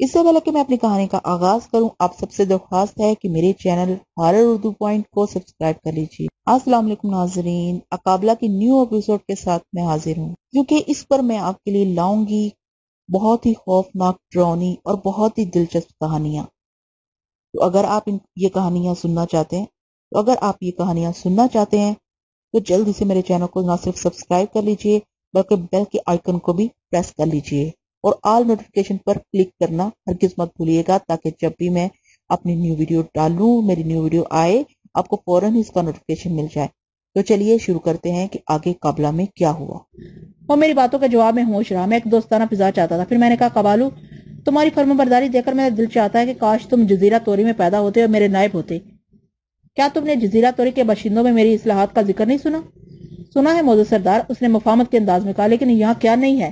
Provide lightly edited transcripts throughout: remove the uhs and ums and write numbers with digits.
اس سے پہلے کہ میں اپنی کہانی کا آغاز کروں، آپ سب سے درخواست ہے کہ میرے چینل ہارر اردو پوائنٹ کو سبسکرائب کر لیجیے۔ السلام علیکم ناظرین، اقابلہ کی نیو ایپیسوڈ کے ساتھ میں حاضر ہوں، کیونکہ اس پر میں آپ کے لیے لاؤں گی بہت ہی خوفناک، ڈراؤنی اور بہت ہی دلچسپ کہانیاں۔ تو اگر آپ یہ کہانیاں سننا چاہتے ہیں تو جلدی سے میرے چینل کو نہ صرف سبسکرائب کر لیجیے بلکہ بیل کے آئیکن کو بھی پریس کر لیجیے اور آل نوٹیفیکیشن پر کلک کرنا ہرگز مت بھولیے گا، تاکہ جب بھی میں اپنی نیو ویڈیو ڈالوں، میری نیو ویڈیو آئے، آپ کو فوراً ہی اس کا نوٹیفیکیشن مل جائے۔ تو چلیے شروع کرتے ہیں کہ آگے قابلہ میں کیا ہوا۔ اور میری باتوں کے جواب میں ہوش رہا۔ میں ایک دوستانہ فضا چاہتا تھا۔ پھر میں نے کہا، قبالو، تمہاری فرما برداری دیکھ کر میرا دل چاہتا ہے کہ کاش تم جزیرہ توری میں پیدا ہوتے اور میرے نائب ہوتے۔ کیا تم نے جزیرہ توری کے باشندوں میں میری اصلاحات کا ذکر نہیں سنا؟ سنا ہے موزد سردار، اس نے مفاہمت کے انداز میں کہا، لیکن یہاں کیا نہیں ہے؟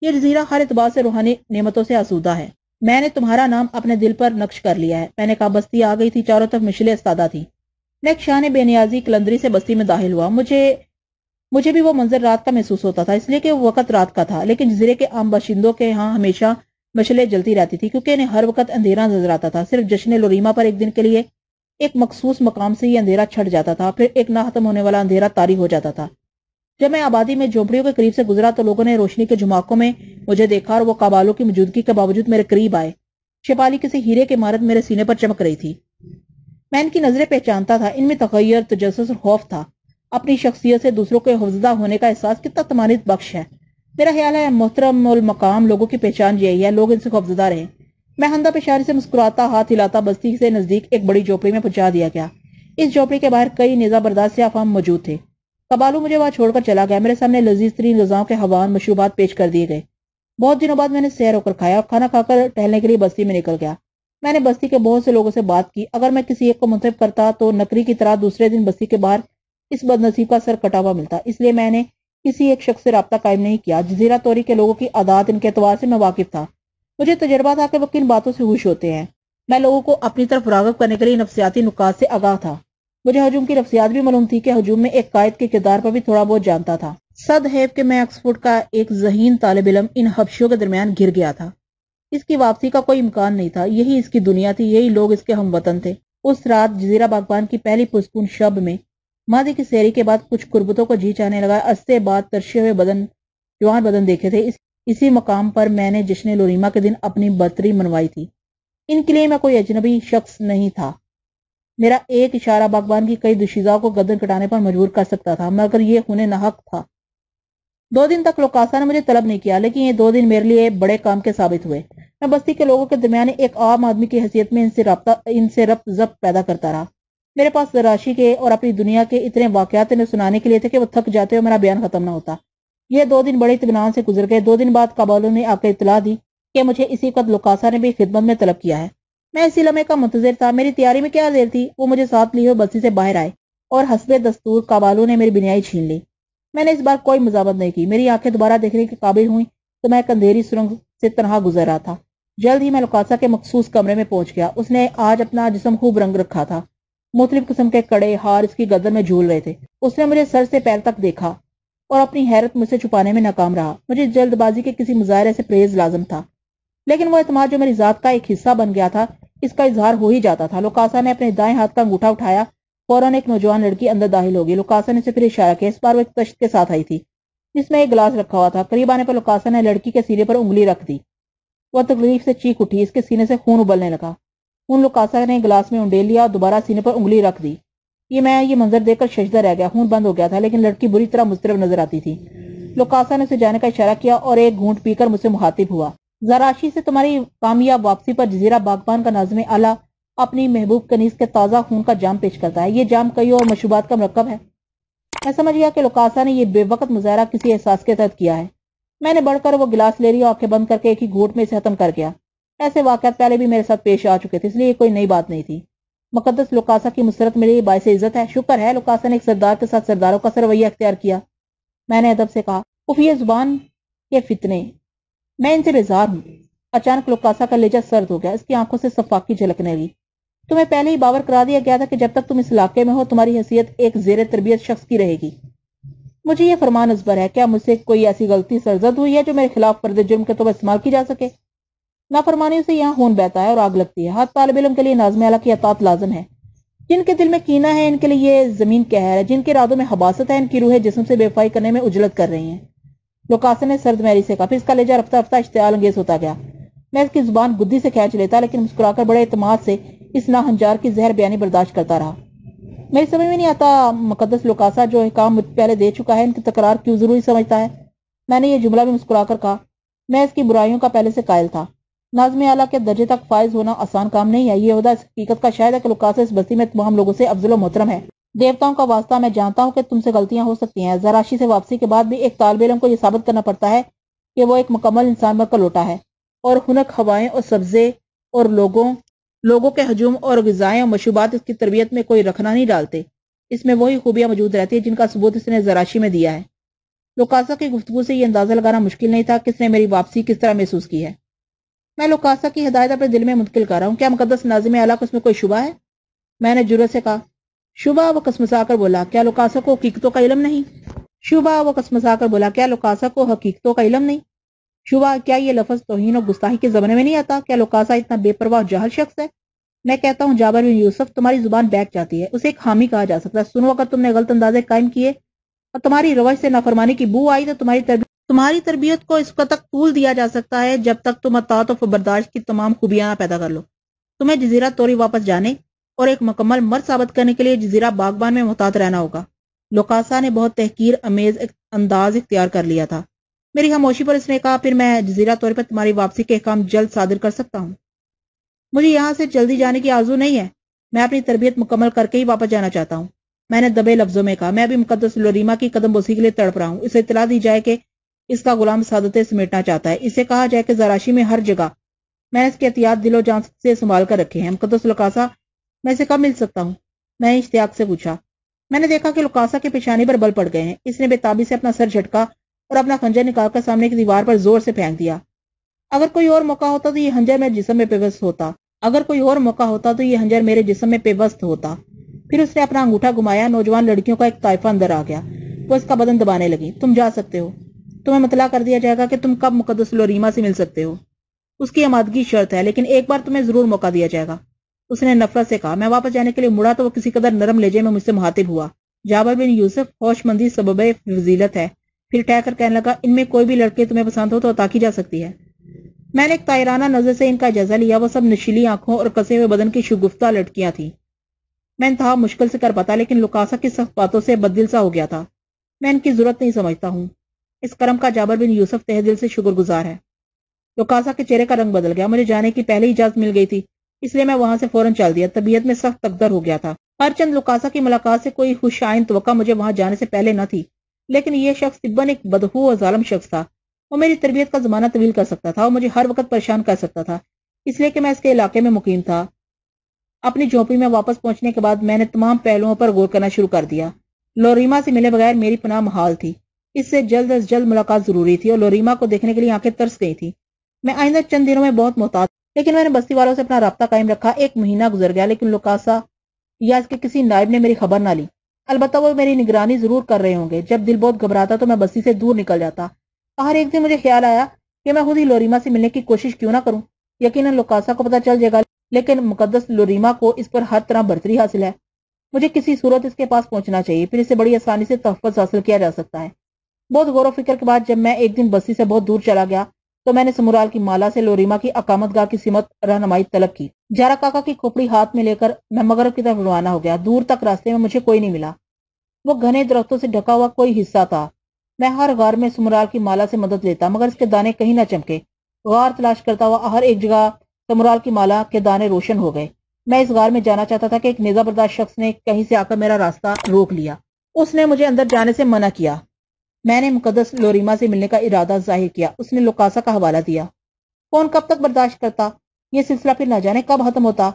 یہ جزیرہ ہر اعتبار سے روحانی نعمتوں سے آسودہ ہے۔ میں نے تمہارا نام اپنے دل پر نقش کر لیا ہے۔ میں نے کہا، بستی آ گئی تھی، چاروں طرف مشلیں استادہ تھی۔ میں ایک شان بے نیازی کلندری سے بستی میں داخل ہوا۔ مجھے بھی وہ منظر رات کا محسوس ہوتا تھا، اس لیے کہ وہ وقت رات کا تھا، لیکن جزیرے کے عام باشندوں کے ہاں ہمیشہ مشلیں جلتی رہتی تھی، کیونکہ انہیں ہر وقت اندھیرا نظر آتا تھا۔ صرف جشن لوریما پر ایک دن کے لیے ایک مخصوص مقام سے یہ اندھیرا چھٹ جاتا تھا، پھر ایک نہ ختم ہونے والا اندھیرا طاری ہو جاتا تھا۔ جب میں آبادی میں جھونپڑیوں کے قریب سے گزرا تو لوگوں نے روشنی کے جھماکوں میں مجھے دیکھا اور وہ قبالوں کی موجودگی کے باوجود میرے قریب آئے۔ شپالی کسی ہیرے کی عمارت میرے سینے پر چمک رہی تھی۔ میں ان کی نظریں پہچانتا تھا، ان میں تغیر، تجسس اور خوف تھا۔ اپنی شخصیت سے دوسروں کے حفظدہ ہونے کا احساس کتنا طمانینت بخش ہے۔ میرا خیال ہے محترم المقام لوگوں کی پہچان یہی ہے، لوگ ان سے خوفزدہ رہے۔ میں ہندہ پیشانی سے مسکراتا ہاتھ ہلاتا بستی سے نزدیک ایک بڑی جھوپڑی میں پہنچا دیا گیا۔ اس جھوپڑی کے باہر کئی نیزہ بردار سیاہ فام موجود تھے۔ قبالو مجھے وہاں چھوڑ کر چلا گیا۔ میرے سامنے لذیذ ترین غذاؤں کے حوان مشروبات پیش کر دیے گئے۔ بہت دنوں بعد میں نے سیر ہو کر کھایا اور کھانا کھا کر ٹہلنے کے لیے بستی میں نکل گیا۔ میں نے بستی کے بہت سے لوگوں سے بات کی۔ اگر میں کسی ایک کو منتخب کرتا تو نکری کی طرح دوسرے دن بستی کے باہر اس بد نصیب کا سر کٹا ہوا ملتا، اس لیے میں نے کسی ایک شخص سے رابطہ قائم نہیں کیا۔ جزیرہ توری کے لوگوں کی عادات، ان کے اعتبار سے میں واقف تھا۔ مجھے تجربہ تھا کہ وہ کن باتوں سے خوش ہوتے ہیں۔ میں لوگوں کو اپنی طرف راغب کرنے کے لیے نفسیاتی نکات سے آگاہ تھا۔ مجھے ہجوم کی نفسیات بھی معلوم تھی کہ ہجوم میں ایک قائد کے کردار پر بھی تھوڑا بہت جانتا تھا۔ صد ہے کہ میں آکسفورڈ کا ایک ذہین طالب علم ان حبشیوں کے درمیان گر گیا تھا۔ اس کی واپسی کا کوئی امکان نہیں تھا۔ یہی اس کی دنیا تھی، یہی لوگ اس کے ہم وطن تھے۔ اس رات جزیرہ باغبان کی پہلی پرسکون شب میں ماضی کی سیری کے بعد کچھ قربتوں کو جی چاہنے لگا۔ عرصے بعد ترشے ہوئے جوان بدن دیکھے تھے۔ اسی مقام پر میں نے جشن لوریما کے دن اپنی برتری منوائی تھی۔ ان کے لیے میں کوئی اجنبی شخص نہیں تھا۔ میرا ایک اشارہ باغبان کی کئی دوشیزاؤں کو گردن کٹانے پر مجبور کر سکتا تھا، مگر یہ ہونے ناحق تھا۔ 2 دن تک لوکاسا نے مجھے طلب نہیں کیا، لیکن یہ 2 دن میرے لیے بڑے کام کے ثابت ہوئے۔ میں بستی کے لوگوں کے درمیان ایک عام آدمی کی حیثیت میں ان سے ربط ضبط پیدا کرتا رہا۔ میرے پاس راشی کے اور اپنی دنیا کے اتنے واقعات انہیں سنانے کے لیے تھے کہ وہ تھک جاتے اور میرا بیان ختم نہ ہوتا۔ یہ 2 دن بڑے اطمینان سے گزر گئے۔ 2 دن بعد قبالوں نے آ کے اطلاع دی کہ مجھے اسی وقت لوکاسا نے بھی خدمت میں طلب کیا ہے۔ میں اسی لمحے کا منتظر تھا۔ میری تیاری میں کیا دیر تھی، وہ مجھے ساتھ لیے ہوئے بستی سے باہر آئے اور حسب دستور قبالوں نے میری بینائی چھین لی۔ میں نے اس بار کوئی مزاحمت نہیں کی۔ میری آنکھیں دوبارہ دیکھنے کے قابل ہوئیں تو میں ایک اندھیری سرنگ سے تنہا گزر رہا تھا۔ جلد ہی میں لوکاسا کے مخصوص کمرے میں پہنچ گیا۔ اس نے آج اپنا جسم خوب رنگ رکھا تھا۔ مختلف قسم کے کڑے ہار اس کی گردن میں جھول رہے تھے۔ اس نے مجھے سر سے پیر تک دیکھا اور اپنی حیرت مجھ سے چھپانے میں ناکام رہا۔ مجھے جلد بازی کے کسی مظاہرے سے پرہیز لازم تھا، لیکن وہ اعتماد جو میری ذات کا ایک حصہ بن گیا تھا، اس کا اظہار ہو ہی جاتا تھا۔ لوکاسا نے اپنے دائیں ہاتھ کا انگوٹھا اٹھایا، فوراً ایک نوجوان لڑکی اندر داخل ہوگی۔ لوکاسا نے اسے پھر اشارہ کیا۔ اس بار وہ ایک تشت کے ساتھ آئی تھی جس میں ایک گلاس رکھا ہوا تھا۔ قریب آنے پر لوکاسا نے لڑکی کے سینے پر انگلی رکھ دی۔ وہ تکلیف سے چیخ اٹھی، اس کے سینے سے خون ابلنے لگا۔ خون لوکاسا نے گلاس میں انڈیل لیا اور دوبارہ سینے پر انگلی رکھ دی۔ یہ منظر دیکھ کر ششدر رہ گیا۔ خون بند ہو گیا تھا، لیکن لڑکی بری طرح مضطرب نظر آتی تھی۔ لوکاسا نے اسے جانے کا اشارہ کیا اور ایک گھونٹ پی کر مجھ سے مخاطب ہوا۔ زراشی سے تمہاری کامیاب واپسی پر جزیرہ باغبان کا ناظم اعلیٰ اپنی محبوب کنیز کے تازہ خون کا جام پیش کرتا ہے۔ یہ جام کئی اور مشروبات کا مرکب ہے۔ میں سمجھ گیا کہ لوکاسا نے یہ بے وقت مظاہرہ کسی احساس کے تحت کیا ہے۔ میں نے بڑھ کر وہ گلاس لے لیا اور آنکھیں بند کر کے ایک ہی گھونٹ میں اسے ختم کر گیا۔ ایسے واقعات پہلے بھی میرے ساتھ پیش آ چکے تھے، اس لیے یہ کوئی نئی بات نہیں تھی۔ مقدس لوکاسا کی مسرت میرے لیے باعث عزت ہے۔ شکر ہے لوکاسا نے ایک سردار کے ساتھ سرداروں کا رویہ اختیار کیا۔ میں نے ادب سے کہا، اف یہ زبان کے فتنے، میں ان سے بیزار ہوں۔ اچانک لوکاسا کا لہجہ سرد ہو گیا، اس کی آنکھوں سے صفاقی جھلکنے لگی۔ تمہیں پہلے ہی باور کرا دیا گیا تھا کہ جب تک تم اس علاقے میں ہو تمہاری حیثیت ایک زیر تربیت شخص کی رہے گی۔ مجھے یہ فرمان ازبر ہے، کیا مجھ سے کوئی ایسی غلطی سرزد ہوئی ہے جو میرے خلاف فرد جرم کے طور پر استعمال کی جا سکے؟ نافرمانی سے یہاں خون بہتا ہے اور آگ لگتی ہے. ہر طالب علم کے لیے ناظم اعلیٰ کی اطاعت لازم ہے. جن کے دل میں کینہ ہے ان کے لیے یہ زمین قہر ہے. جن کے ارادوں میں حباست ہے ان کی روحیں جسم سے بے وفائی کرنے میں اجلت کر رہی ہیں. لوکاسا نے سرد میری سے کہا. پھر اس کا لہجہ رفتہ رفتہ اشتعال انگیز ہوتا گیا. میں اس کی زبان گدی سے کھینچ لیتا لیکن مسکرا کر بڑے اعتماد سے اس ناہنجار کی زہر بیانی برداشت کرتا رہا. میری سمجھ میں نہیں آتا مقدس لوکاسا جو احکام مجھ پہلے دے چکا ہے ان کی تکرار کیوں ضروری سمجھتا ہے. میں نے یہ جملہ بھی مسکرا کر کہا. میں اس کی برائیوں کا پہلے سے قائل تھا. ناظم اعلیٰ کے درجے تک فائز ہونا آسان کام نہیں ہے. یہ عہدہ اس حقیقت کا شاہد ہے کہ لوکاسا اس بستی میں تمام لوگوں سے افضل و محترم ہے. دیوتاؤں کا واسطہ میں جانتا ہوں کہ تم سے غلطیاں ہو سکتی ہیں. زراشی سے واپسی کے بعد بھی ایک طالب علم کو یہ ثابت کرنا پڑتا ہے کہ وہ ایک مکمل انسان بن کر لوٹا ہے اور خنک ہوائیں اور سبزے اور لوگوں کے ہجوم اور غذائیں اور مشروبات اس کی تربیت میں کوئی رکھنا نہیں ڈالتے. اس میں وہی خوبیاں موجود رہتی ہیں جن کا ثبوت اس نے زراشی میں دیا ہے. لوکاسا کی گفتگو سے یہ اندازہ لگانا مشکل نہیں تھا کہ اس نے میری واپسی کس طرح محسوس کی ہے. میں لوکاسا کی ہدایت اپنے دل میں منتقل کر رہا ہوں. کیا مقدس ناظم اعلیٰ کو اس میں کوئی شبہ ہے؟ میں نے جرأت سے کہا. شبہ؟ وہ کسمسا کر بولا. کیا لوکاسا کو حقیقتوں کا علم نہیں؟ شبہ؟ وہ کسمسا کر بولا. کیا لوکاسا کو حقیقتوں کا علم نہیں؟ شبہ؟ کیا یہ لفظ توہین اور گستاخی کے زمانے میں نہیں آتا؟ کیا لوکاسا اتنا بے پرواہ جاہل شخص ہے؟ میں کہتا ہوں جابر بن یوسف تمہاری زبان بیٹھ جاتی ہے. اسے ایک حامی کہا جا سکتا ہے. سنو اگر تم نے غلط اندازے قائم کیے اور تمہاری روش سے نافرمانی کی بو آئی تو تمہاری تربیت کو اس وقت تک طول دیا جا سکتا ہے جب تک تم اطاعت و برداشت کی تمام خوبیاں پیدا کر لو. تمہیں جزیرہ توری واپس جانے اور ایک مکمل مرد ثابت کرنے کے لیے جزیرہ باغبان میں محتاط رہنا ہوگا. لوکاسا نے بہت تحقیر امیز انداز اختیار کر لیا تھا. میری خاموشی پر اس نے کہا. پھر میں جزیرہ توری پر تمہاری واپسی کے احکام جلد صادر کر سکتا ہوں. مجھے یہاں سے جلدی جانے کی آرزو نہیں ہے. میں اپنی تربیت مکمل کر کے ہی واپس جانا چاہتا ہوں. میں نے دبے لفظوں میں کہا. میں ابھی مقدس لوریما کی قدم بوسی کے لیے تڑپ رہا ہوں. اسے اطلاع دی جائے کہ اس کا غلام سعادتیں سمیٹنا چاہتا ہے. اسے کہا جائے کہ زراشی میں ہر جگہ میں نے اس کے احتیاط دل و جان سے سنبھال کر رکھے ہیں. مقدس لوکاسا میں اسے کب مل سکتا ہوں؟ میں نے اشتیاق سے پوچھا. میں نے دیکھا کہ لوکاسا کے پیشانی پر بل پڑ گئے ہیں. اس نے بے تابی سے اپنا سر جھٹکا اور اپنا خنجر نکال کر سامنے کی دیوار پر زور سے پھینک دیا. اگر کوئی اور موقع ہوتا تو یہ خنجر میرے جسم میں پیوست ہوتا. پھر اس نے اپنا انگوٹھا گھمایا. نوجوان لڑکیوں کا ایک طائفہ اندر آ گیا. وہ اس کا بدن دبانے لگی. تم جا سکتے ہو. تمہیں مطلع کر دیا جائے گا کہ تم کب مقدس لوریما سے مل سکتے ہو. اس کی آمادگی شرط ہے لیکن ایک بار تمہیں ضرور موقع دیا جائے گا. اس نے نفرت سے کہا. میں واپس جانے کے لیے مڑا تو وہ کسی قدر نرم لہجے میں مجھ سے مخاطب ہوا. جابر بن یوسف ہوش مندی سبب فضیلت ہے. پھر ٹہ کر کہنے لگا. ان میں کوئی بھی لڑکے تمہیں پسند ہو تو عطا کی جا سکتی ہے. میں نے ایک طائرانہ نظر سے ان کا جائزہ لیا. وہ سب نشیلی آنکھوں اور کسے ہوئے بدن کی شگفتہ لڑکیاں تھیں. میں انتہا مشکل سے کر پاتا لیکن لوکاسا کی سخت باتوں سے بددل سا ہو گیا تھا. میں ان کی ضرورت نہیں سمجھتا ہوں. اس کرم کا جابر بن یوسف تہ دل سے شکر گزار ہے. لوکاسا کے چہرے کا رنگ بدل گیا. مجھے جانے کی پہلے ہی اجازت مل گئی تھی اس لیے میں وہاں سے فوراً چل دیا. طبیعت میں سخت تقدر ہو گیا تھا. ہر چند لوکاسا کی ملاقات سے کوئی خوش آئند توقع مجھے وہاں جانے سے پہلے نہ تھی لیکن یہ شخص طباً ایک بدخو اور ظالم شخص تھا. وہ میری تربیت کا زمانہ طویل کر سکتا تھا اور مجھے ہر وقت پریشان کر سکتا تھا اس لیے کہ میں اس کے علاقے میں مقیم تھا. اپنی جھونپڑی میں واپس پہنچنے کے بعد میں نے تمام پہلوؤں پر غور کرنا شروع کر دیا. لوریما سے ملے بغیر میری پناہ محال تھی. اس سے جلد از جلد ملاقات ضروری تھی اور لوریما کو دیکھنے کے لیے آنکھیں ترس گئی تھی. میں آئندہ چند دنوں میں بہت محتاط لیکن میں نے بستی والوں سے اپنا رابطہ قائم رکھا. ایک مہینہ گزر گیا لیکن لوکاسا یا اس کے کسی نائب نے میری خبر نہ لی. البتہ وہ میری نگرانی ضرور کر رہے ہوں گے. جب دل بہت گھبراتا تو میں بستی سے دور نکل جاتا. ہر ایک دن مجھے خیال آیا کہ میں خود ہی لوریما سے ملنے کی کوشش کیوں نہ کروں. یقیناً لوکاسا کو پتہ چل جائے گا لیکن مقدس لوریما کو اس پر ہر طرح برتری حاصل ہے. مجھے کسی صورت اس کے پاس پہنچنا چاہیے. پھر اسے بڑی آسانی سے تحفظ حاصل کیا جا سکتا ہے. بہت غور و فکر کے بعد جب میں ایک دن بستی سے بہت دور چلا گیا تو میں نے سمورال کی مالا سے لوریما کی اقامت گاہ کی سمت رہنمائی طلب کی. جارا کاکا کی کھوپڑی ہاتھ میں لے کر میں مغرب کی طرف روانہ ہو گیا. دور تک راستے میں مجھے کوئی نہیں ملا. وہ گھنے درختوں سے ڈھکا ہوا کوئی حصہ تھا. میں ہر غار میں سمورال کی مالا سے مدد لیتا مگر اس کے دانے کہیں نہ چمکے. غار تلاش کرتا ہوا ہر ایک جگہ سمورال کی مالا کے دانے روشن ہو گئے. میں اس غار میں جانا چاہتا تھا کہ ایک نیزہ بردار شخص نے کہیں سے آ کر میرا راستہ روک لیا. اس نے مجھے اندر جانے سے منع کیا. میں نے مقدس لوریما سے ملنے کا ارادہ ظاہر کیا. اس نے لوکاسا کا حوالہ دیا. کون کب تک برداشت کرتا؟ یہ سلسلہ پھر نہ جانے کب ختم ہوتا.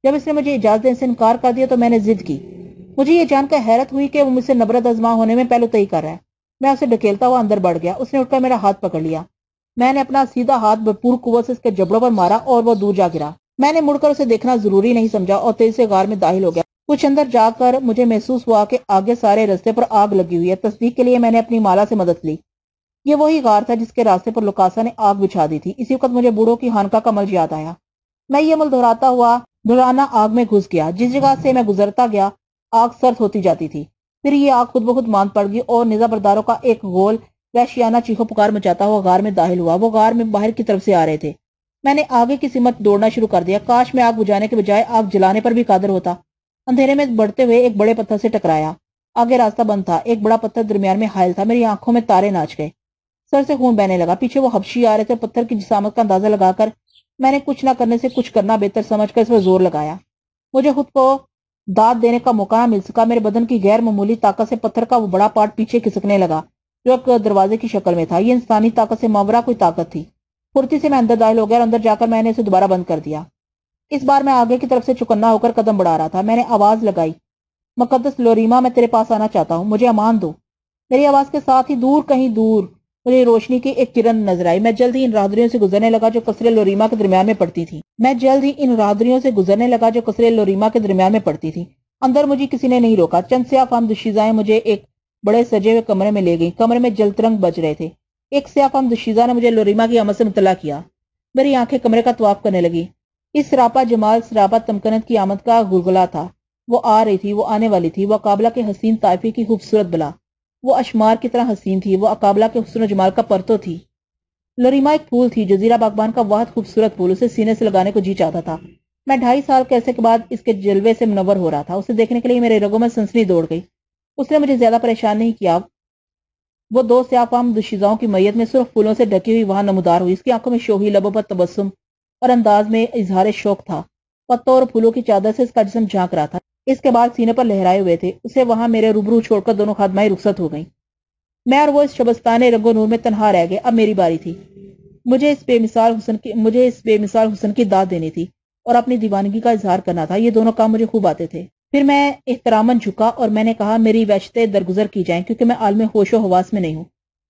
جب اس نے مجھے اجازت دینے سے انکار کر دیا تو میں نے ضد کی. مجھے یہ جان کر حیرت ہوئی کہ وہ مجھ سے نبرت آزما ہونے میں پہلو طئی کر رہا ہے. میں اسے ڈھکیلتا ہوا اندر بڑھ گیا. اس نے اٹھ کر میرا ہاتھ پکڑ لیا. میں نے اپنا سیدھا ہاتھ بھرپور قوت سے اس کے جبڑوں پر مارا اور وہ دور جا گرا. میں نے مڑ کر اسے دیکھنا ضروری نہیں سمجھا اور تیزی سے غار میں داخل ہو گیا. کچھ اندر جا کر مجھے محسوس ہوا کہ آگے سارے رستے پر آگ لگی ہوئی ہے. تصدیق کے لیے میں نے اپنی مالا سے مدد لی. یہ وہی غار تھا جس کے راستے پر لوکاسا نے آگ بچھا دی تھی۔ اسی وقت مجھے بوڑھوں کی خانقاہ کا عمل یاد آیا۔ میں یہ عمل دہرانا آگ میں گھس گیا۔ جس جگہ سے میں گزرتا گیا آگ سرد ہوتی جاتی تھی۔ پھر یہ آگ خود بخود ماند پڑ گئی اور نزا برداروں کا ایک گول وحشیانہ چیخو پکار مچاتا ہوا غار میں داخل ہوا۔ وہ غار میں باہر کی طرف سے آ رہے تھے۔ میں نے آگے کی سمت دوڑنا شروع کر دیا۔ کاش میں آگ بجھانے کے بجائے آگ جلانے پر بھی قادر ہوتا۔ اندھیرے میں بڑھتے ہوئے ایک بڑے پتھر سے ٹکرایا۔ آگے راستہ بند تھا۔ ایک بڑا پتھر درمیان میں حائل تھا۔ میری آنکھوں میں تارے ناچ گئے۔ سر سے خون بہنے لگا۔ پیچھے وہ حبشی آ رہے تھے۔ پتھر کی جسامت کا اندازہ لگا کر میں نے کچھ نہ کرنے سے کچھ کرنا بہتر سمجھ کر اس پر زور لگایا۔ مجھے خود کو داد دینے کا موقع نہ مل سکا۔ میرے بدن کی غیر معمولی طاقت سے پتھر کا وہ بڑا پارٹ پیچھے کھسکنے لگا جو ایک دروازے کی شکل میں تھا۔ یہ انسانی طاقت سے ماورا کوئی طاقت تھی۔ پھرتی سے میں اندر داخل ہو گیا اور اندر جا کر میں نے اسے دوبارہ بند کر دیا۔ اس بار میں آگے کی طرف سے چکنا ہو کر قدم بڑھا رہا تھا۔ میں نے آواز لگائی، مقدس لوریما، میں تیرے پاس آنا چاہتا ہوں، مجھے امان دو۔ میری آواز کے ساتھ ہی دور کہیں دور مجھے روشنی کی ایک کرن نظر آئی۔ میں جلد ہی ان راہدریوں سے گزرنے لگا جو قصر لوریما کے درمیان میں پڑتی تھی۔ اندر مجھے کسی نے نہیں روکا۔ چند سیاہ فام دوشیزائیں مجھے ایک بڑے سجے ہوئے کمرے میں لے گئیں۔ کمرے میں جلترنگ بج رہے تھے۔ ایک سیاہ فام دوشیزہ نے مجھے لوریما کی آمد سے مطلع کیا۔ میری آنکھیں کمرے کا طواف کرنے لگی۔ اس سراپا جمال، سراپا تمکنت کی آمد کا گلگلہ تھا۔ وہ آ رہی تھی، وہ آنے والی تھی۔ وہ اقابلہ کے حسین طائفے کی خوبصورت بلا، وہ اشمار کی طرح حسین تھی۔ وہ اقابلہ کے حسن و جمال کا پرتو تھی۔ لوریما ایک پھول تھی، جزیرہ باغبان کا واحد خوبصورت پھول۔ اسے سینے سے لگانے کو جی چاہتا تھا۔ میں 2.5 سال کے عرصے کے بعد اس کے جلوے سے منور ہو رہا تھا۔ اسے دیکھنے کے لیے میرے رگوں میں سنسنی دوڑ گئی۔ اس نے مجھے زیادہ پریشان نہیں کیا۔ وہ 2 سیاہ فام دوشیزاؤں کی میت میں سرخ پھولوں سے ڈکی ہوئی وہاں نمودار ہوئی۔ اس کی آنکھوں میں شوخی، لبوں پر تبسم اور انداز میں اظہار شوق تھا۔ پتوں اور پھولوں کی چادر سے اس کا جسم جھانک رہا تھا۔ اس کے بال سینے پر لہرائے ہوئے تھے۔ اسے وہاں میرے روبرو چھوڑ کر دونوں خادمائیں رخصت ہو گئیں۔ میں اور وہ اس شبستانے رنگ و نور میں تنہا رہ گئے۔ اب میری باری تھی۔ مجھے اس بے مثال حسن کی داد دینی تھی اور اپنی دیوانگی کا اظہار کرنا تھا۔ یہ دونوں کام مجھے خوب آتے تھے۔ پھر میں احتراماً جھکا اور میں نے کہا، میری وحشتیں درگزر کی جائیں کیونکہ میں عالم ہوش و حواس میں نہیں ہوں۔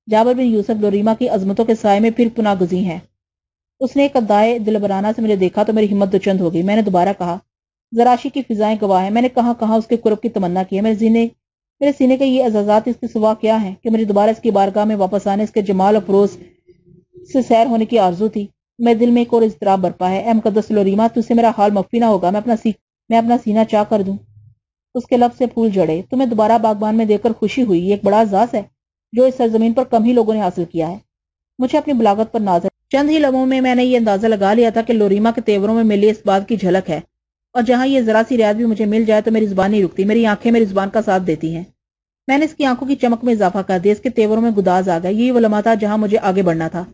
جابر بن یوسف لوریما کی عظمتوں کے سائے میں پھر پناہ گزین ہے۔ اس نے ایک ادائے دلبرانہ سے مجھے دیکھا تو میری ہمت دوچند ہو گئی۔ میں نے دوبارہ کہا، زراشی کی فضائیں گواہ ہیں۔ میں نے کہاں اس کے قرب کی تمنا کی ہے۔ میرے سینے کے یہ اعزازات اس کے سوا کیا ہیں کہ مجھے دوبارہ اس کی بارگاہ میں واپس آنے، اس کے جمال و فروز سے سیر ہونے کی آرزو تھی۔ میرے دل میں ایک اور اضطراب برپا ہے۔ اے مقدس لوریما، تجھ سے میرا حال مخفی نہ ہوگا۔ میں اپنا سینہ چاک کر دوں۔ اس کے لب سے پھول جڑے۔ تمہیں دوبارہ باغبان میں دیکھ کر خوشی ہوئی۔ یہ ایک بڑا اعزاز ہے جو اس سرزمین پر کم ہی لوگوں نے حاصل کیا ہے۔ مجھے اپنی بلاغت پر ناز ہے۔ چند ہی لمحوں میں نے یہ اندازہ لگا لیا تھا کہ لوریما کے تیوروں میں ملی اس بات کی جھلک ہے، اور جہاں یہ ذرا سی رعایت بھی مجھے مل جائے تو میری زبان نہیں رکتی، میری آنکھیں میری زبان کا ساتھ دیتی ہیں۔ میں نے اس کی آنکھوں کی چمک میں اضافہ کر دیا، اس کے تیوروں میں گداز آ گیا۔ یہی وہ لمحہ تھا جہاں مجھے آگے بڑھنا تھا۔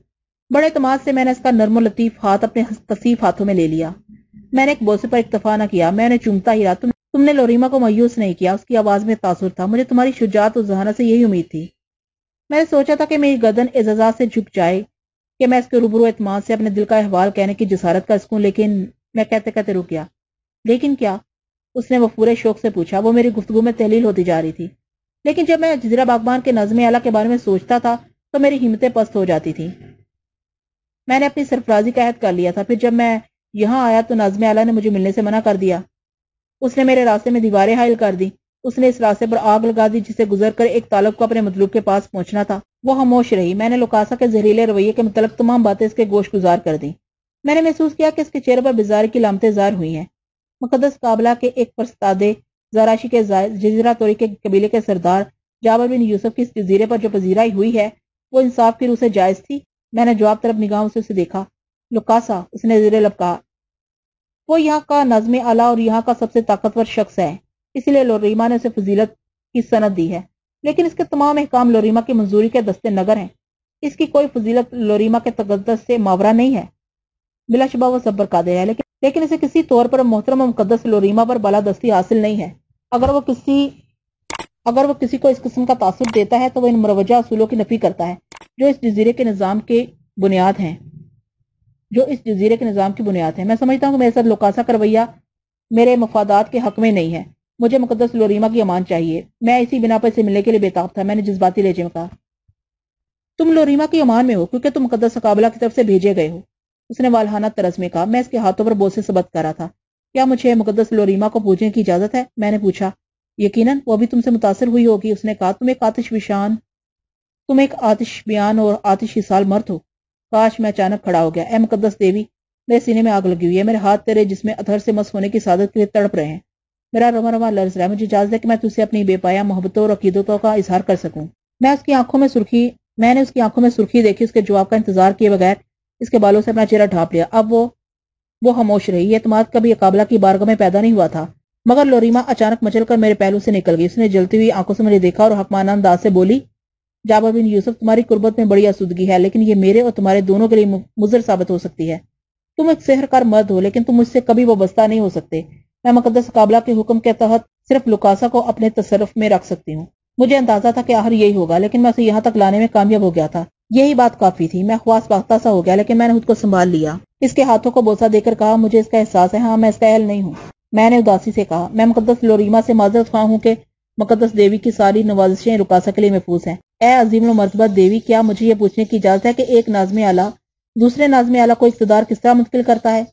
بڑے اعتماد سے میں نے اس کا نرم و لطیف ہاتھ اپنے کثیف ہاتھوں میں لے لیا۔ میں نے ایک بوسے پر اکتفا نہ کیا، میں انہیں چومتا ہی رہا۔ تم نے لوریما کو مایوس نہیں کیا۔ اس کی آواز میں تاثر تھا۔ مجھے تمہاری شجاعت و ذہانت سے یہی امید تھی۔ میں نے سوچا تھا کہ میری گردن اعزازات سے جھک جائے کہ میں اس کے روبرو اعتماد سے اپنے دل کا احوال کہنے کی جسارت کا سکون، لیکن میں کہتے کہتے رک گیا۔ لیکن کیا؟ اس نے مفعول شوق سے پوچھا۔ وہ میری گفتگو میں تحلیل ہوتی جا رہی تھی۔ لیکن جب میں جزیرہ باغبان کے نظم اعلیٰ کے بارے میں سوچتا تھا تو میری ہمتیں پست ہو جاتی تھی۔ میں نے اپنی سرفرازی کا عہد کر لیا تھا۔ پھر جب میں یہاں آیا تو ناظم اعلیٰ نے مجھے ملنے سے منع کر دیا۔ اس نے میرے راستے میں دیواریں حائل کر دی۔ اس نے اس راستے پر آگ لگا دی جسے گزر کر ایک طالب کو اپنے مطلوب کے پاس پہنچنا تھا۔ وہ خاموش رہی۔ میں نے لوکاسا کے زہریلے رویے کے متعلق تمام باتیں اس کے گوش گزار کر دی۔ میں نے محسوس کیا کہ اس کے چہرے پر بیزاری کی علامتیں ظاہر ہوئی ہیں۔ مقدس قابلہ کے ایک پرستادے، زراشی کے جزیرہ توری کے قبیلے کے سردار جابر بن یوسف کی اس جزیرے پر جو پذیرائی ہوئی ہے وہ انصاف کی روح سے جائز تھی۔ میں نے جواب طلب نگاہوں سے اسے دیکھا۔ لوکاسا، اس نے زیر لب کہا، وہ یہاں کا ناظم اعلیٰ اور یہاں کا سب سے طاقتور شخص ہے، اس لیے لوریما نے اسے فضیلت کی سند دی ہے، لیکن اس کے تمام احکام لوریما کی منظوری کے دستے نگر ہیں۔ اس کی کوئی فضیلت لوریما کے تقدس سے ماورا نہیں ہے۔ بلا شبہ وہ صبر قادر ہے، لیکن اسے کسی طور پر محترم و مقدس لوریما پر بالادستی حاصل نہیں ہے۔ اگر وہ کسی کو اس قسم کا تاثر دیتا ہے تو وہ ان مروجہ اصولوں کی نفی کرتا ہے جو اس جزیرے کے نظام کی بنیاد ہیں۔ میں سمجھتا ہوں کہ میرے ساتھ لوکاسا کا رویہ میرے مفادات کے حق میں نہیں ہے۔ مجھے مقدس لوریما کی امان چاہیے۔ میں اسی بنا پر اسے ملنے کے لیے بےتاب تھا۔ میں نے جذباتی لہجے میں کہا، تم لوریما کی امان میں ہو کیونکہ تم مقدس قابلہ کی طرف سے بھیجے گئے ہو۔ اس نے والہانہ طرز میں کہا۔ میں اس کے ہاتھوں پر بوسے ثبت کر رہا تھا۔ کیا مجھے مقدس لوریما کو پوچھنے کی اجازت ہے؟ میں نے پوچھا۔ یقیناً، وہ بھی تم سے متاثر ہوئی ہوگی۔ اس نے کہا، تم ایک آتش فشان تم ایک آتش بیان اور آتشی سال مرد ہو۔ کاش میں اچانک کھڑا ہو گیا۔ اے مقدس دیوی، میرے سینے میں آگ لگی ہوئی ہے، میرے ہاتھ تیرے جسم اتھر سے مس ہونے کی سعادت کے لیے تڑپ رہے ہیں، میرا رواں رواں لرز رہا ہے۔ مجھے اجازت ہے کہ میں تجھ سے اپنی بے پایا محبتوں اور عقیدتوں کا اظہار کر سکوں۔ میں نے اس کی آنکھوں میں سرخی دیکھی، اس کے جواب کا انتظار کیے بغیر اس کے بالوں سے اپنا چہرہ ڈھانپ لیا۔ اب وہ خاموش رہی۔ یہ اعتماد کبھی اقابلہ کی بارگاہ میں پیدا نہیں ہوا تھا، مگر لوریما اچانک مچل کر میرے پہلو سے نکل گئی۔ اس نے جلتی ہوئی آنکھوں سے مجھے دیکھا اور حکمانہ انداز سے بولی، جابر بن یوسف، تمہاری قربت میں بڑی آسودگی ہے، لیکن یہ میرے اور تمہارے دونوں کے لیے مضر ثابت ہو سکتی ہے۔ تم ایک سحر کار مرد ہو، لیکن تم مجھ سے کبھی وابستہ نہیں ہو سکتے۔ میں مقدس اقابلہ کے حکم کے تحت صرف لوکاسا کو اپنے تصرف میں رکھ سکتی ہوں۔ مجھے اندازہ تھا کہ آخر یہی ہوگا، لیکن میں اسے یہاں تک لانے میں کامیاب ہو گیا تھا۔ یہی بات کافی تھی۔ میں خواص باختہ سا ہو گیا، لیکن میں نے خود کو سنبھال لیا۔ اس کے ہاتھوں کو بوسہ دے کر کہا، مجھے اس کا احساس ہے، ہاں میں اس کا اہل نہیں ہوں۔ میں نے اداسی سے کہا، میں مقدس لوریما سے معذرت خواہ ہوں کہ مقدس دیوی کی ساری نوازشیں لوکاسا کے لیے محفوظ ہیں۔ اے عظیم المرتبت دیوی، کیا مجھے یہ پوچھنے کی اجازت ہے کہ ایک ناظم اعلیٰ دوسرے ناظم اعلیٰ کو اقتدار کس طرح منتقل کرتا ہے؟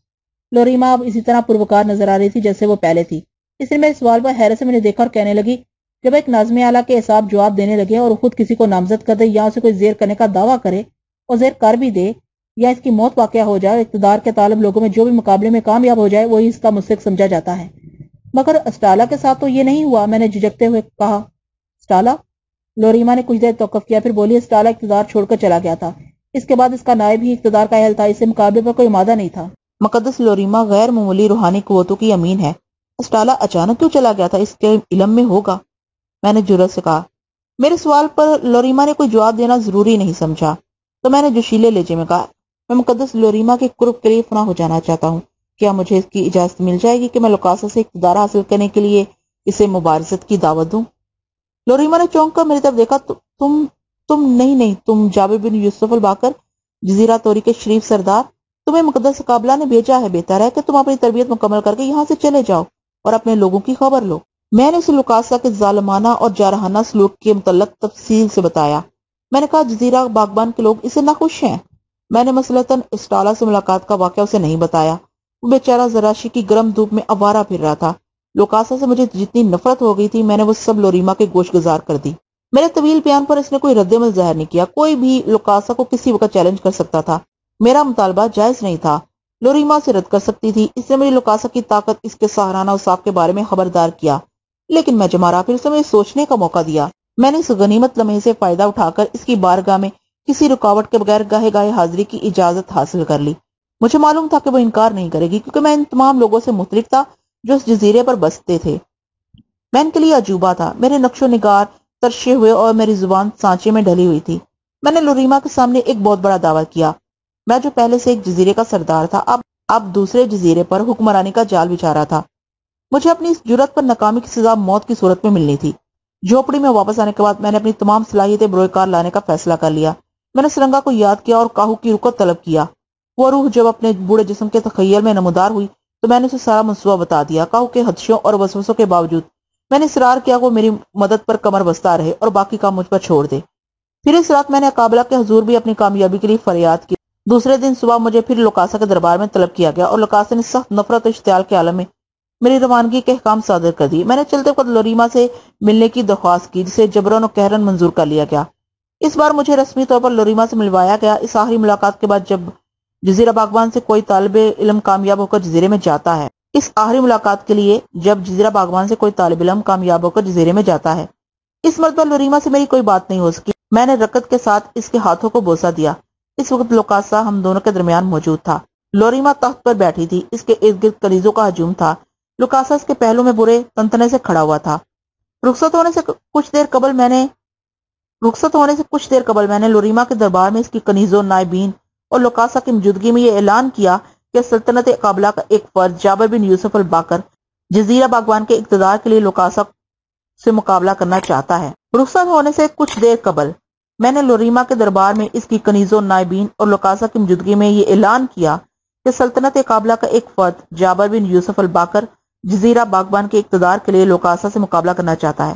لوریما اب اسی طرح پروکار نظر آ رہی تھی جیسے وہ پہلے تھی۔ اس نے میرے سوال پر حیرت سے مجھے دیکھا اور کہنے لگی، جب ایک ناظم اعلیٰ کے حساب جواب دینے لگے اور خود کسی کو نامزد کر دے یا اسے کوئی زیر کرنے کا دعویٰ کرے اور زیر کر بھی دے یا اس کی موت واقع ہو جائے، اقتدار کے طالب لوگوں میں جو بھی مقابلے میں کامیاب ہو جائے وہی اس کا مستحق سمجھا جاتا ہے۔ مگر اسٹالا کے ساتھ تو یہ نہیں ہوا، میں نے جھجکتے ہوئے کہا۔ اسٹالا؟ لوریما نے کچھ دیر توقف کیا، پھر بولی، اسٹالا اقتدار چھوڑ کر چلا گیا تھا۔ اس کے بعد اس کا نائب ہی اقتدار کا اہل تھا، اس سے مقابلے پر کوئی مادہ نہیں تھا۔ مقدس لوریما غیر معمولی روحانی قوتوں کی امین ہے۔ اسٹالا اچانک کیوں چلا گیا تھا؟ اس کے علم میں ہوگا، میں نے جرأت سے کہا۔ میرے سوال پر لوریما نے کوئی جواب دینا ضروری نہیں سمجھا، تو میں نے جوشیلے لہجے میں کہا، میں مقدس لوریما کے قرب کے لیے فنا ہو جانا چاہتا ہوں۔ کیا مجھے اس کی اجازت مل جائے گی کہ میں لوکاسا سے اقتدار حاصل کرنے کے لیے اسے مبارزت کی دعوت دوں؟ لوریما نے چونک کر میری طرف دیکھا۔ تم نہیں، تم جابر بن یوسف الباقر، جزیرہ توری کے شریف سردار، تمہیں مقدس قابلہ نے بھیجا ہے۔ بہتر ہے کہ تم اپنی تربیت مکمل کر کے یہاں سے چلے جاؤ اور اپنے لوگوں کی خبر لو۔ میں نے اسے لوکاسا کے ظالمانہ اور جارحانہ سلوک کے متعلق تفصیل سے بتایا۔ میں نے کہا، جزیرہ باغبان کے لوگ اسے ناخوش ہیں۔ میں نے مثلاً اسٹالا سے ملاقات کا واقعہ اسے نہیں بتایا۔ وہ بیچارہ زراشی کی گرم دھوپ میں آوارہ پھر رہا تھا۔ لوکاسا سے مجھے جتنی نفرت ہو گئی تھی، میں نے وہ سب لوریما کے گوش گزار کر دی۔ میرے طویل بیان پر اس نے کوئی رد عمل ظاہر نہیں کیا۔ کوئی بھی لوکاسا کو کسی وقت چیلنج کر سکتا تھا۔ میرا مطالبہ جائز نہیں تھا، لوریما سے رد کر سکتی تھی۔ اس نے مجھے لوکاسا کی طاقت، اس کے سہرانہ اوصاف کے بارے میں خبردار کیا، لیکن میں جمع رہا۔ پھر اس نے مجھے سوچنے کا موقع دیا۔ میں نے اس غنیمت لمحے سے فائدہ اٹھا کر اس کی بارگاہ میں کسی رکاوٹ کے بغیر گاہے گاہے حاضری کی اجازت حاصل کر لی۔ مجھے معلوم تھا کہ وہ انکار نہیں کرے گی، کیونکہ میں ان تمام لوگوں سے مختلف تھا جو اس جزیرے پر بستے تھے۔ میں ان کے لیے عجوبہ تھا۔ میرے نقش و نگار ترشے ہوئے اور میری زبان سانچے میں ڈلی ہوئی تھی۔ میں نے لوریما کے سامنے ایک بہت بڑا دعویٰ کیا۔ میں جو پہلے سے ایک جزیرے کا سردار تھا، اب دوسرے جزیرے پر حکمرانی کا جال بچھا رہا تھا۔ مجھے اپنی اس جرأت پر ناکامی کی سزا موت کی صورت میں ملنی تھی۔ جھوپڑی میں واپس آنے کے بعد میں نے اپنی تمام صلاحیتیں بروئے کار لانے کا فیصلہ کر لیا۔ میں نے سرنگا کو یاد کیا اور کاہو کی رکت طلب کیا۔ وہ روح جب اپنے بوڑھے جسم کے تخیل میں نمودار ہوئی تو میں نے اسے سارا منصوبہ بتا دیا۔ کاہو کے خدشوں اور وسوسوں کے باوجود میں نے اصرار کیا کہ وہ میری مدد پر کمر بستہ رہے اور باقی کام مجھ پر چھوڑ دے۔ پھر اس رات میں نے قابلہ کے حضور بھی اپنی کامیابی کے لیے فریاد کی۔ دوسرے دن صبح مجھے پھر لوکاسا کے دربار میں طلب کیا گیا اور لوکاسا نے سخت نفرت و اشتعال کے عالم میں میری روانگی کے احکام صادر کر دی۔ میں نے چلتے وقت لوریما سے ملنے کی درخواست کی، جسے جبرن و قہرن منظور کر لیا گیا۔ اس بار مجھے رسمی طور پر لوریما سے ملوایا گیا۔ اس آخری ملاقات کے بعد جب جزیرہ باغبان سے کوئی طالب علم کامیاب ہو کر جزیرے میں جاتا ہے، اس مرتبہ لوریما سے میری کوئی بات نہیں ہو سکی۔ میں نے رکت کے ساتھ اس کے ہاتھوں کو بوسہ دیا۔ اس وقت لوکاسا ہم دونوں کے درمیان موجود تھا۔ لوریما تخت پر بیٹھی تھی، اس کے ارد گرد کنیزوں کا ہجوم تھا۔ لوکاسا اس کے پہلو میں برے تنتنے سے کھڑا ہوا تھا۔ رخصت ہونے سے کچھ دیر قبل میں نے لوریما کے دربار میں اس کی کنیزوں، نائبین اور لوکاسا کی موجودگی میں یہ اعلان کیا کہ سلطنت قابلہ کا ایک فرد جابر بن یوسف الباقر جزیرہ باغبان کے اقتدار کے لیے لوکاسا سے مقابلہ کرنا چاہتا ہے۔ رخصت ہونے سے کچھ دیر قبل میں نے لوریما کے دربار میں اس کی کنیزوں، نائبین اور لوکاسا کی موجودگی میں یہ اعلان کیا کہ سلطنت قابلہ کا ایک فرد جابر بن یوسف الباقر جزیرہ باغبان کے اقتدار کے لیے لوکاسا سے مقابلہ کرنا چاہتا ہے۔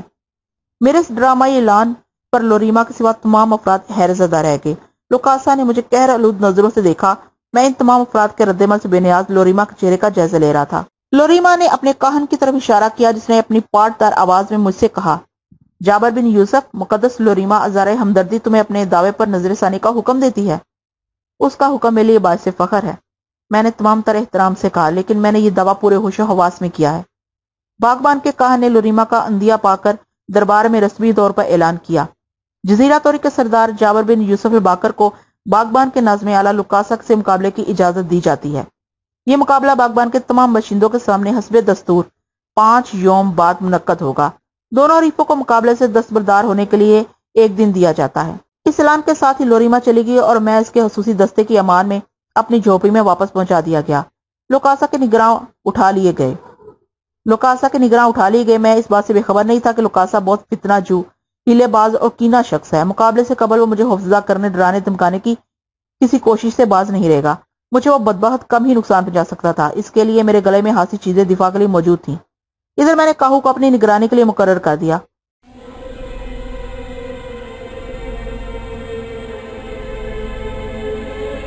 میرے اس ڈرامائی اعلان پر لوریما کے سوا تمام افراد حیرت زدہ رہ گئے۔ لوکاسا نے مجھے قہر آلود نظروں سے دیکھا۔ میں ان تمام افراد کے رد عمل سے بے نیاز لوریما کے چہرے کا جائزہ لے رہا تھا۔ لوریما نے اپنے کاہن کی طرف اشارہ کیا، جس نے اپنی پاٹ دار آواز میں مجھ سے کہا، جابر بن یوسف، مقدس لوریما ازارہ ہمدردی تمہیں اپنے دعوے پر نظر ثانی کا حکم دیتی ہے۔ اس کا حکم میرے لیے باعث فخر ہے، میں نے تمام تر احترام سے کہا، لیکن میں نے یہ دعویٰ پورے ہوش و حواس میں کیا ہے۔ باغبان کے کاہن نے لوریما کا اندیہ پا کر دربار میں رسمی طور پر اعلان کیا۔ جزیرہ توری کے سردار جابر بن یوسف الباکر کو باغبان کے ناظم اعلیٰ لوکاسک سے مقابلے کی اجازت دی جاتی ہے۔ یہ مقابلہ باغبان کے تمام باشندوں کے سامنے حسب دستور 5 یوم بعد منعقد ہوگا۔ دونوں حریفوں کو مقابلے سے دستبردار ہونے کے لیے 1 دن دیا جاتا ہے۔ اس اعلان کے ساتھ ہی لوریما چلی گئی اور میں اس کے خصوصی دستے کی امان میں اپنی جھوپڑی میں واپس پہنچا دیا گیا۔ لوکاسا کے نگراں اٹھا لیے گئے۔ میں اس بات سے بے خبر نہیں تھا کہ لوکاسا بہت فتنہ جو، ہیلے باز اور کینہ شخص ہے۔ مقابلے سے قبل وہ مجھے خوفزدہ کرنے، ڈرانے، دھمکانے کی کسی کوشش سے باز نہیں رہے گا۔ مجھے وہ بدبخت کم ہی نقصان پہنچا سکتا تھا، اس کے لیے میرے گلے میں ہاتھی چیزیں دفاع کے لیے موجود تھیں۔ ادھر میں نے کاہو کو اپنی نگرانی کے لیے مقرر کر دیا۔